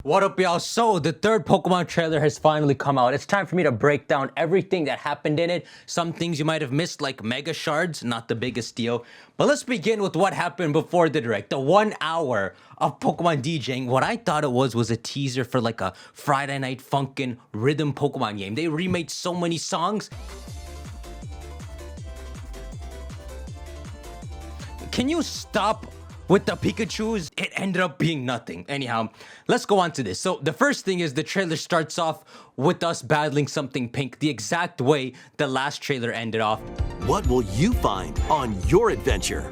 What up, y'all? So, the third Pokemon trailer has finally come out. It's time for me to break down everything that happened in it. Some things you might have missed, like Mega Shards, not the biggest deal. But let's begin with what happened before the direct. The 1 hour of Pokemon DJing. What I thought it was a teaser for like a Friday night funkin' rhythm Pokemon game. They remade so many songs. Can you stop with the Pikachus? It ended up being nothing. Anyhow, let's go on to this. So the first thing is the trailer starts off with us battling something pink, the exact way the last trailer ended off. What will you find on your adventure?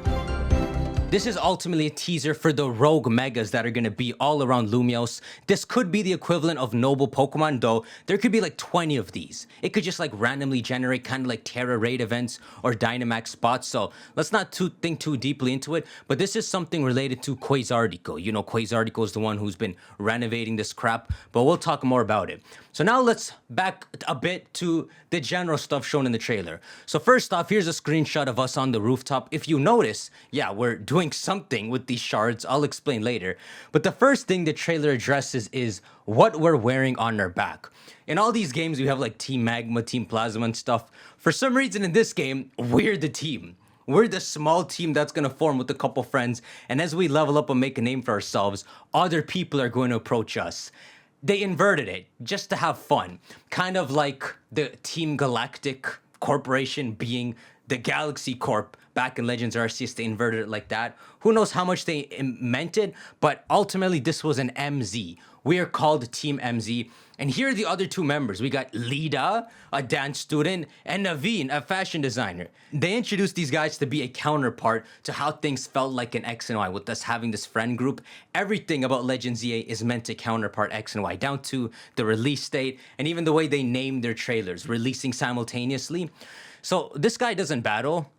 This is ultimately a teaser for the rogue megas that are going to be all around Lumios. This could be the equivalent of noble Pokemon, though there could be like 20 of these. It could just like randomly generate kind of like Terra Raid events or Dynamax spots, so let's not think too deeply into it, but this is something related to Quasardico. You know, Quasardico is the one who's been renovating this crap, but we'll talk more about it. So now let's back a bit to the general stuff shown in the trailer. So first off, here's a screenshot of us on the rooftop. If you notice, yeah, we're doing something with these shards. I'll explain later. But the first thing the trailer addresses is what we're wearing on our back. In all these games, we have like Team Magma, Team Plasma and stuff. For some reason in this game, we're the team. We're the small team that's going to form with a couple friends. And as we level up and make a name for ourselves, other people are going to approach us. They inverted it just to have fun. Kind of like the Team Galactic Corporation being the Galaxy Corp back in Legends Arceus. They inverted it like that. Who knows how much they meant it, but ultimately this was an MZ. We are called Team MZ. And here are the other two members. We got Lida, a dance student, and Naveen, a fashion designer. They introduced these guys to be a counterpart to how things felt like in X and Y, with us having this friend group. Everything about Legends EA is meant to counterpart X and Y, down to the release date, and even the way they name their trailers, releasing simultaneously. So this guy doesn't battle.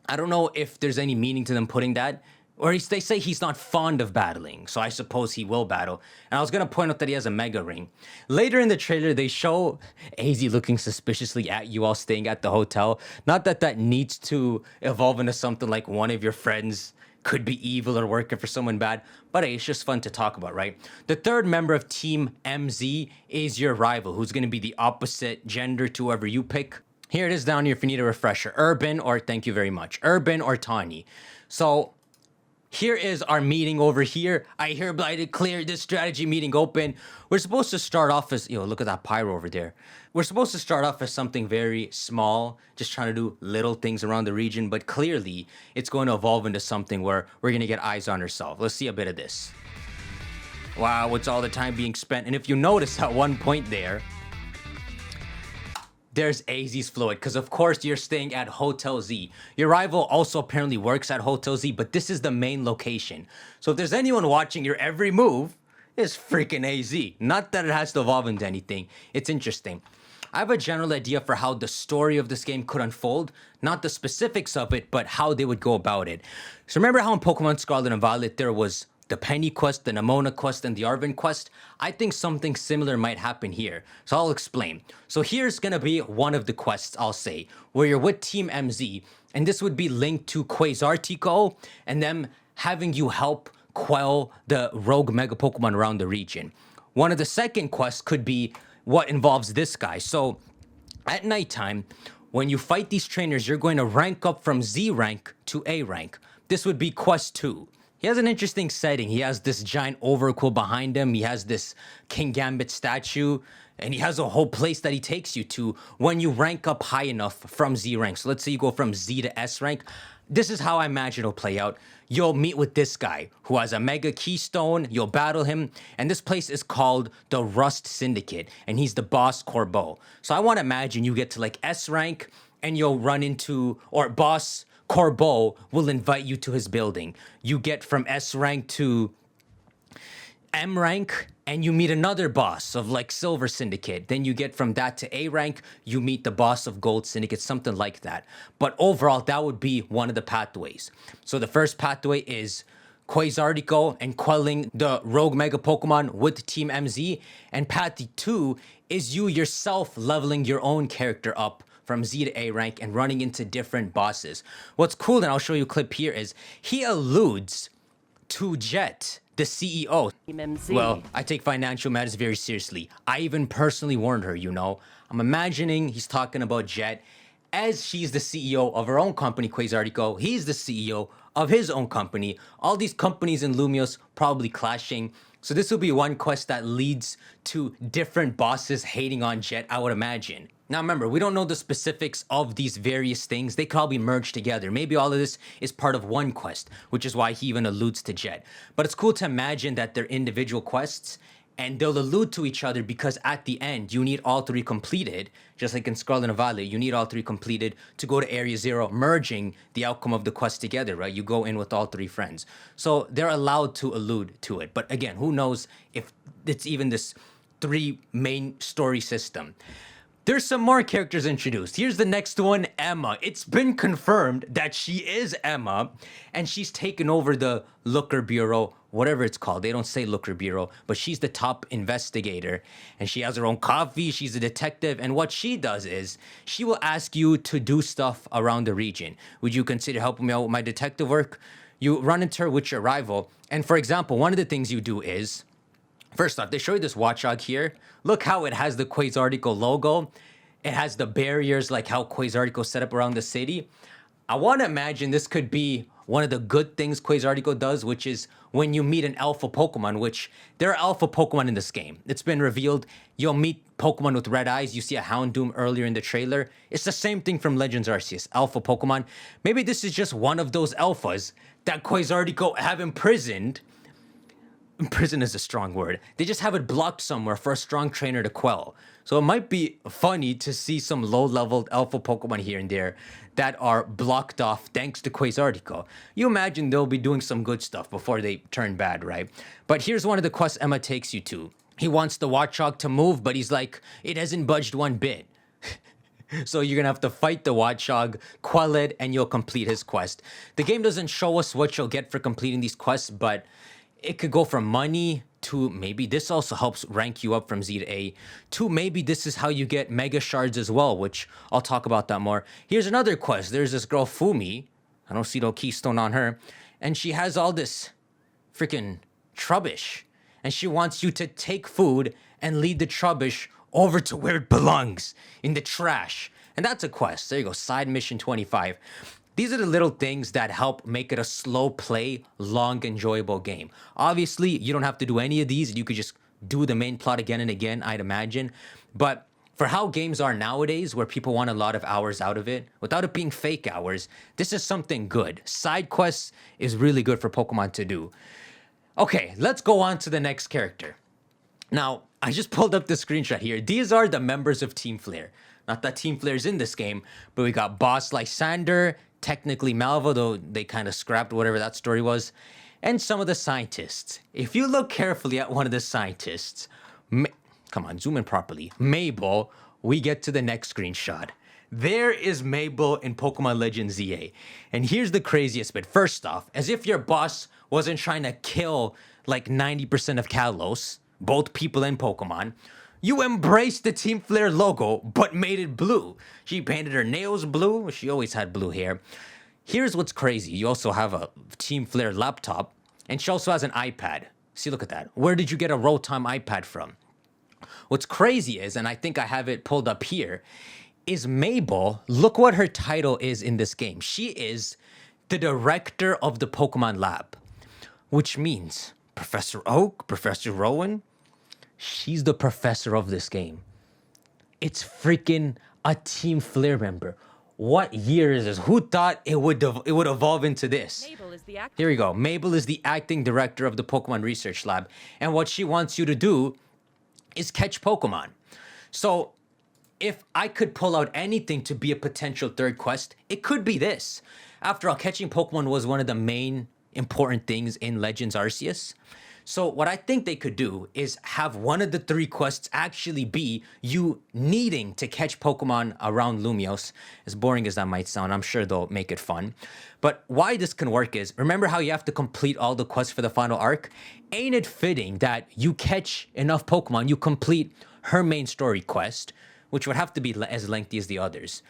I don't know if there's any meaning to them putting that. Or they say he's not fond of battling, so I suppose he will battle. And I was gonna point out that he has a Mega Ring. Later in the trailer, they show AZ looking suspiciously at you while staying at the hotel. Not that that needs to evolve into something like one of your friends could be evil or working for someone bad, but hey, it's just fun to talk about, right? The third member of Team MZ is your rival, who's gonna be the opposite gender to whoever you pick. Here it is down here if you need a refresher. Urban or, thank you very much, Urban or Tawny. So, here is our meeting over here. I hereby declare this strategy meeting open. We're supposed to start off as, look at that pyro over there. We're supposed to start off as something very small, just trying to do little things around the region, but clearly it's going to evolve into something where we're going to get eyes on ourselves. Let's see a bit of this. Wow, it's all the time being spent. And if you notice at one point there's AZ's Fluid, because of course you're staying at Hotel Z. Your rival also apparently works at Hotel Z, but this is the main location. So if there's anyone watching your every move, it's freaking AZ. Not that it has to evolve into anything. It's interesting. I have a general idea for how the story of this game could unfold, not the specifics of it, but how they would go about it. So remember how in Pokemon Scarlet and Violet there was the Penny quest, the Nemona quest, and the Arven quest? I think something similar might happen here. So I'll explain. So here's gonna be one of the quests, I'll say, where you're with Team MZ, and this would be linked to Quasartico, and them having you help quell the rogue mega Pokemon around the region. One of the second quests could be what involves this guy. So at nighttime, when you fight these trainers, you're going to rank up from Z rank to A rank. This would be quest 2. He has an interesting setting. He has this giant Overcool behind him. He has this King Gambit statue. And he has a whole place that he takes you to when you rank up high enough from Z rank. So let's say you go from Z to S rank. This is how I imagine it'll play out. You'll meet with this guy who has a Mega Keystone. You'll battle him. And this place is called the Rust Syndicate. And he's the boss Corbeau. So I want to imagine you get to like S rank and you'll run into, or boss Corbeau will invite you to his building. You get from S rank to M rank and you meet another boss of like Silver Syndicate. Then you get from that to A rank, you meet the boss of Gold Syndicate, something like that. But overall, that would be one of the pathways. So the first pathway is Quasartico and quelling the rogue mega Pokemon with Team MZ. And path 2 is you yourself leveling your own character up from Z to A rank and running into different bosses. What's cool, and I'll show you a clip here, is he alludes to Jet the CEO. MMZ. Well, I take financial matters very seriously. I even personally warned her, you know. I'm imagining he's talking about Jet as she's the CEO of her own company, Quasartico. He's the CEO of his own company. All these companies in Lumios probably clashing. So this will be one quest that leads to different bosses hating on Jet, I would imagine. Now remember, we don't know the specifics of these various things. They could all be merged together. Maybe all of this is part of one quest, which is why he even alludes to Jet. But it's cool to imagine that they're individual quests and they'll allude to each other because at the end, you need all three completed. Just like in Scarlet and Violet, you need all three completed to go to Area Zero, merging the outcome of the quest together, right? You go in with all three friends. So they're allowed to allude to it. But again, who knows if it's even this three main story system. There's some more characters introduced. Here's the next one, Emma. It's been confirmed that she is Emma, and she's taken over the Looker Bureau, whatever it's called. They don't say Looker Bureau, but she's the top investigator, and she has her own coffee. She's a detective, and what she does is she will ask you to do stuff around the region. Would you consider helping me out with my detective work? You run into her with your rival, and for example, one of the things you do is, first off, they show you this watchdog here. Look how it has the Quasartico logo. It has the barriers like how Quasartico set up around the city. I want to imagine this could be one of the good things Quasartico does, which is when you meet an alpha Pokemon, which there are alpha Pokemon in this game. It's been revealed. You'll meet Pokemon with red eyes. You see a Houndoom earlier in the trailer. It's the same thing from Legends Arceus, alpha Pokemon. Maybe this is just one of those alphas that Quasartico have imprisoned. Prison is a strong word. They just have it blocked somewhere for a strong trainer to quell. So it might be funny to see some low-leveled alpha Pokemon here and there that are blocked off thanks to Quasartico. You imagine they'll be doing some good stuff before they turn bad, right? But here's one of the quests Emma takes you to. He wants the Watchog to move, but he's like, it hasn't budged one bit. So you're gonna have to fight the Watchog, quell it, and you'll complete his quest. The game doesn't show us what you'll get for completing these quests, but it could go from money to maybe this also helps rank you up from Z to A, to maybe this is how you get Mega Shards as well, which I'll talk about that more. Here's another quest. There's this girl, Fumi. I don't see no keystone on her. And she has all this freaking trubbish. And she wants you to take food and lead the trubbish over to where it belongs, in the trash. And that's a quest. There you go, side mission 25. These are the little things that help make it a slow play, long, enjoyable game. Obviously, you don't have to do any of these. You could just do the main plot again and again, I'd imagine. But for how games are nowadays, where people want a lot of hours out of it, without it being fake hours, this is something good. Side quests is really good for Pokemon to do. Okay, let's go on to the next character. Now, I just pulled up the screenshot here. These are the members of Team Flare. Not that Team Flare's in this game, but we got Boss Lysander, technically Malva, though they kind of scrapped whatever that story was, and some of the scientists. If you look carefully at one of the scientists, come on, zoom in properly, Mabel, we get to the next screenshot. There is Mabel in Pokemon Legends ZA. And here's the craziest bit. First off, as if your boss wasn't trying to kill like 90% of Kalos, both people and Pokemon, you embraced the Team Flare logo, but made it blue. She painted her nails blue. She always had blue hair. Here's what's crazy. You also have a Team Flare laptop, and she also has an iPad. See, look at that. Where did you get a Rotom iPad from? What's crazy is, and I think I have it pulled up here, is Mabel, look what her title is in this game. She is the director of the Pokemon Lab, which means Professor Oak, Professor Rowan, she's the professor of this game. It's freaking a Team Flare member. What year is this? Who thought it would evolve into this? Mabel is the actor. Here we go. Mabel is the acting director of the Pokemon Research Lab. And what she wants you to do is catch Pokemon. So if I could pull out anything to be a potential third quest, it could be this. After all, catching Pokemon was one of the main important things in Legends Arceus. So what I think they could do is have one of the three quests actually be you needing to catch Pokemon around Lumios. As boring as that might sound, I'm sure they'll make it fun. But why this can work is, remember how you have to complete all the quests for the final arc? Ain't it fitting that you catch enough Pokemon, you complete her main story quest, which would have to be as lengthy as the others.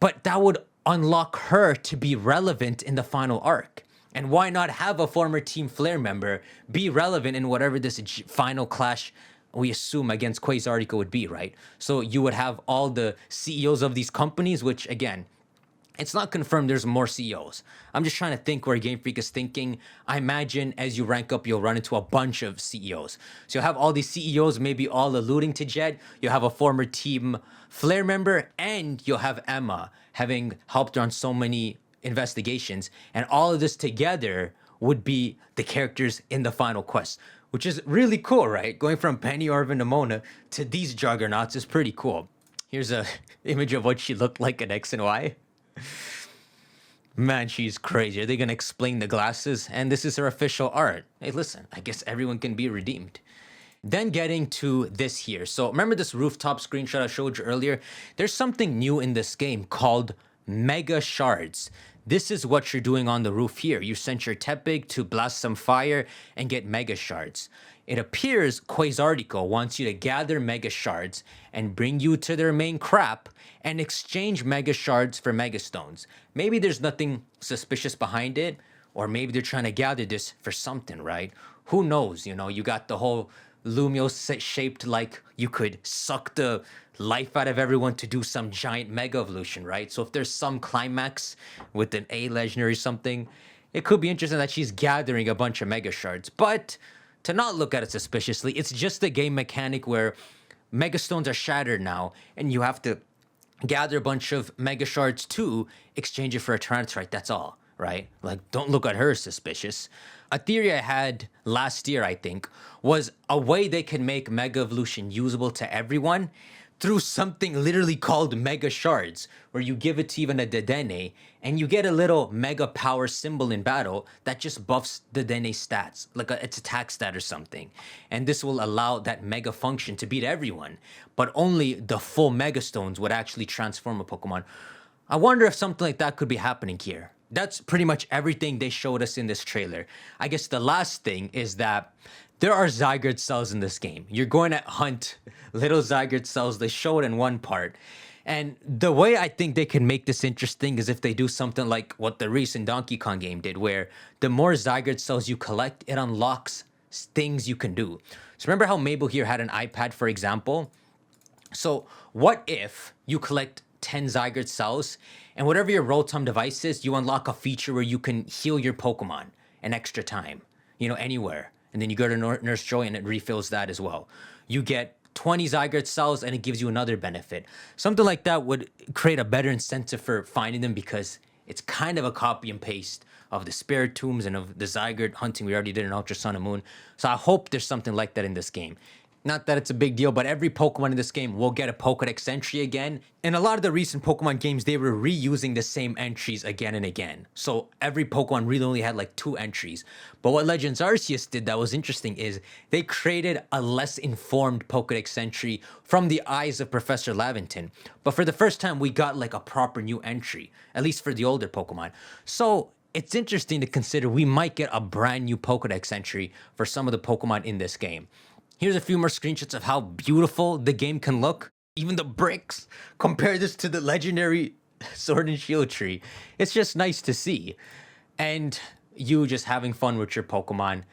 But that would unlock her to be relevant in the final arc. And why not have a former Team Flare member be relevant in whatever this final clash we assume against Quasartico would be, right? So you would have all the CEOs of these companies, which again, it's not confirmed there's more CEOs. I'm just trying to think where Game Freak is thinking. I imagine as you rank up, you'll run into a bunch of CEOs. So you'll have all these CEOs maybe all alluding to Jed. You'll have a former Team Flare member, and you'll have Emma having helped her on so many investigations. And all of this together would be the characters in the final quest, which is really cool, right? Going from Penny, Orvin, to Mona to these juggernauts is pretty cool. Here's a image of what she looked like in X and Y. Man, she's crazy. Are they going to explain the glasses? And this is her official art. Hey, listen, I guess everyone can be redeemed. Then getting to this here. So remember this rooftop screenshot I showed you earlier? There's something new in this game called Mega Shards. This is what you're doing on the roof here. You sent your Tepig to blast some fire and get Mega Shards. It appears Quasartico wants you to gather Mega Shards and bring you to their main crap and exchange Mega Shards for Mega Stones. Maybe there's nothing suspicious behind it, or maybe they're trying to gather this for something, right? Who knows? You know, you got the whole Lumio shaped like you could suck the life out of everyone to do some giant Mega Evolution, right? So if there's some climax with an A legendary or something, it could be interesting that she's gathering a bunch of Mega Shards. But to not look at it suspiciously, it's just a game mechanic where Mega Stones are shattered now, and you have to gather a bunch of Mega Shards to exchange it for a Tyrannosaurus, that's all, right? Like, don't look at her suspicious. A theory I had last year, I think, was a way they can make Mega Evolution usable to everyone through something literally called Mega Shards, where you give it to even a Dedenne, and you get a little Mega Power symbol in battle that just buffs Dedenne's stats, like its attack stat or something. And this will allow that Mega function to beat everyone, but only the full Mega Stones would actually transform a Pokemon. I wonder if something like that could be happening here. That's pretty much everything they showed us in this trailer. I guess the last thing is that there are Zygarde cells in this game. You're going to hunt little Zygarde cells. They show it in one part. And the way I think they can make this interesting is if they do something like what the recent Donkey Kong game did, where the more Zygarde cells you collect, it unlocks things you can do. So remember how Mabel here had an iPad, for example? So what if you collect 10 Zygarde cells, and whatever your Rotom device is, you unlock a feature where you can heal your Pokemon an extra time, you know, anywhere. And then you go to Nurse Joy and it refills that as well. You get 20 Zygarde cells and it gives you another benefit. Something like that would create a better incentive for finding them, because it's kind of a copy and paste of the Spirit Tombs and of the Zygarde hunting we already did in Ultra Sun and Moon. So I hope there's something like that in this game. Not that it's a big deal, but every Pokemon in this game will get a Pokédex entry again. In a lot of the recent Pokemon games, they were reusing the same entries again and again. So every Pokemon really only had like 2 entries. But what Legends Arceus did that was interesting is they created a less informed Pokédex entry from the eyes of Professor Laventon. But for the first time, we got like a proper new entry, at least for the older Pokemon. So it's interesting to consider we might get a brand new Pokédex entry for some of the Pokemon in this game. Here's a few more screenshots of how beautiful the game can look. Even the bricks. Compare this to the legendary Sword and Shield tree. It's just nice to see. And you just having fun with your Pokemon.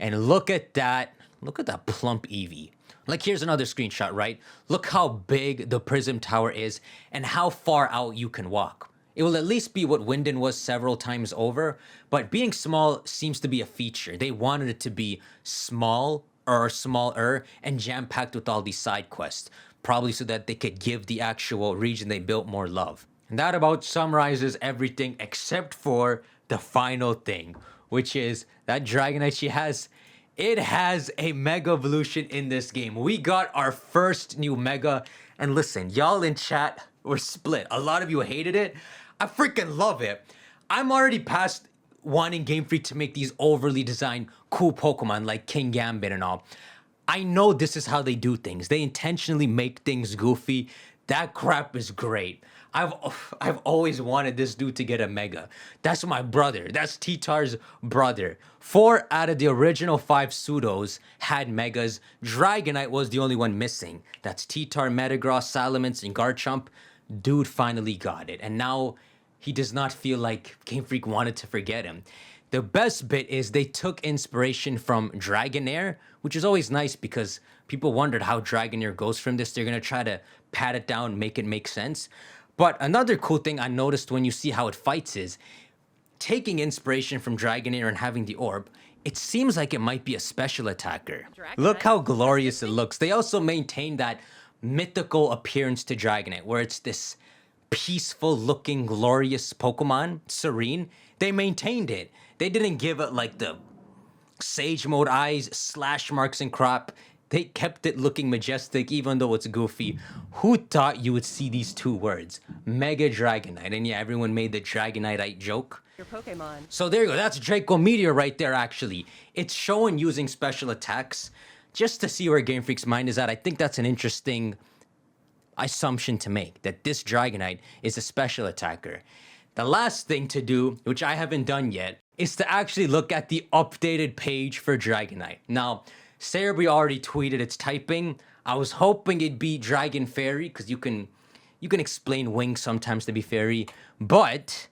And look at that. Look at that plump Eevee. Like, here's another screenshot, right? Look how big the Prism Tower is and how far out you can walk. It will at least be what Winden was several times over. But being small seems to be a feature. They wanted it to be small or smaller and jam-packed with all these side quests, probably so that they could give the actual region they built more love. And that about summarizes everything except for the final thing, which is that Dragonite she has. It has a Mega Evolution in this game. We got our first new Mega, and listen, y'all in chat were split. A lot of you hated it. I freaking love it. I'm already past wanting Game Freak to make these overly designed cool Pokemon like King Gambit and all. I know this is how they do things. They intentionally make things goofy. That crap is great. I've always wanted this dude to get a Mega. That's my brother. That's T-Tar's brother. 4 out of the original 5 pseudos had Megas. Dragonite was the only one missing. That's T-Tar, Metagross, Salamence, and Garchomp. Dude finally got it. And now he does not feel like Game Freak wanted to forget him. The best bit is they took inspiration from Dragonair, which is always nice because people wondered how Dragonair goes from this. They're going to try to pat it down, make it make sense. But another cool thing I noticed when you see how it fights is taking inspiration from Dragonair and having the orb, it seems like it might be a special attacker. Look how glorious it looks. They also maintain that mythical appearance to Dragonite, where it's this peaceful looking, glorious Pokemon, serene. They maintained it. They didn't give it like the sage mode eyes, slash marks and crop. They kept it looking majestic even though it's goofy. Who thought you would see these two words? Mega Dragonite. And yeah, everyone made the Dragonite joke. Your Pokemon. So there you go. That's Draco Meteor right there, actually. It's shown using special attacks just to see where Game Freak's mind is at. I think that's an interesting assumption to make, that this Dragonite is a special attacker. The last thing to do, which I haven't done yet, is to actually look at the updated page for Dragonite. Now, Cerebi already tweeted its typing. I was hoping it'd be Dragon Fairy, because you can explain wings sometimes to be fairy, but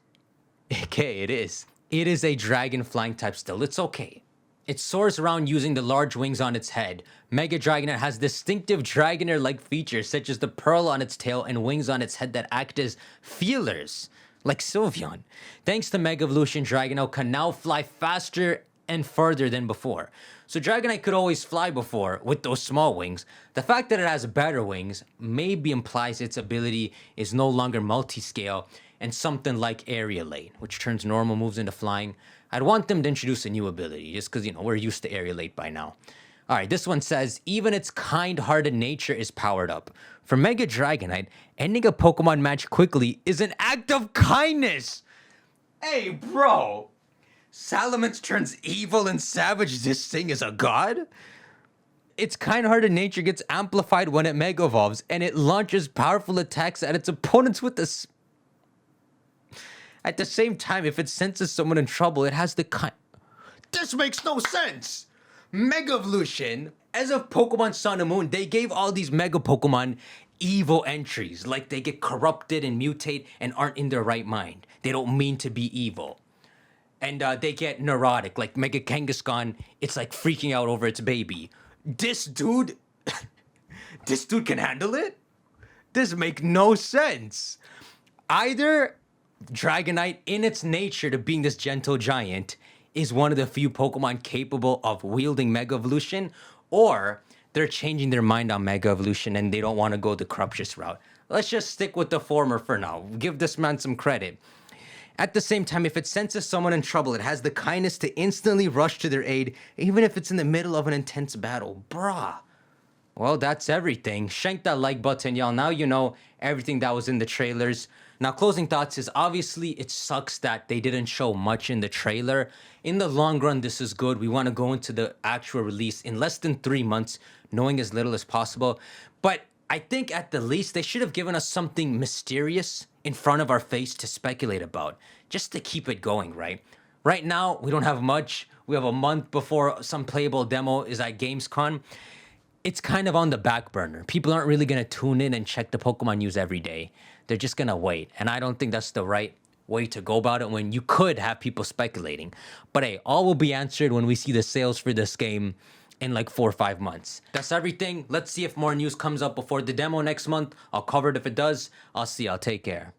okay, it is. It is a dragon flying type still. It's okay. It soars around using the large wings on its head. Mega Dragonite has distinctive Dragonair-like features such as the pearl on its tail and wings on its head that act as feelers, like Sylveon. Thanks to Mega Evolution, Dragonite can now fly faster and further than before. So Dragonite could always fly before with those small wings. The fact that it has better wings maybe implies its ability is no longer multi-scale and something like Aerialate, which turns normal moves into flying. I'd want them to introduce a new ability, just because, we're used to Aerialate by now. All right, this one says, even its kind-hearted nature is powered up. For Mega Dragonite, ending a Pokemon match quickly is an act of kindness. Hey, bro. Salamence turns evil and savage. This thing is a god? Its kind-hearted nature gets amplified when it Mega Evolves, and it launches powerful attacks at its opponents with the... At the same time, if it senses someone in trouble, it has the kind... This makes no sense! Mega Evolution, as of Pokemon Sun and Moon, they gave all these Mega Pokemon evil entries. Like they get corrupted and mutate and aren't in their right mind. They don't mean to be evil. And they get neurotic. Like Mega Kangaskhan, it's like freaking out over its baby. This dude... this dude can handle it? This make no sense. Either Dragonite, in its nature to being this gentle giant, is one of the few Pokemon capable of wielding Mega Evolution, or they're changing their mind on Mega Evolution and they don't want to go the Cruptious route. Let's just stick with the former for now. Give this man some credit. At the same time, if it senses someone in trouble, it has the kindness to instantly rush to their aid, even if it's in the middle of an intense battle. Bruh. Well, that's everything. Shank that like button, y'all. Now you know everything that was in the trailers. Now, closing thoughts is obviously it sucks that they didn't show much in the trailer. In the long run, this is good. We want to go into the actual release in less than 3 months, knowing as little as possible. But I think at the least they should have given us something mysterious in front of our face to speculate about, just to keep it going, right? Right now, we don't have much. We have a month before some playable demo is at Gamescom. It's kind of on the back burner. People aren't really going to tune in and check the Pokemon news every day. They're just going to wait. And I don't think that's the right way to go about it when you could have people speculating. But hey, all will be answered when we see the sales for this game in like 4 or 5 months. That's everything. Let's see if more news comes up before the demo next month. I'll cover it if it does. I'll see y'all. Take care.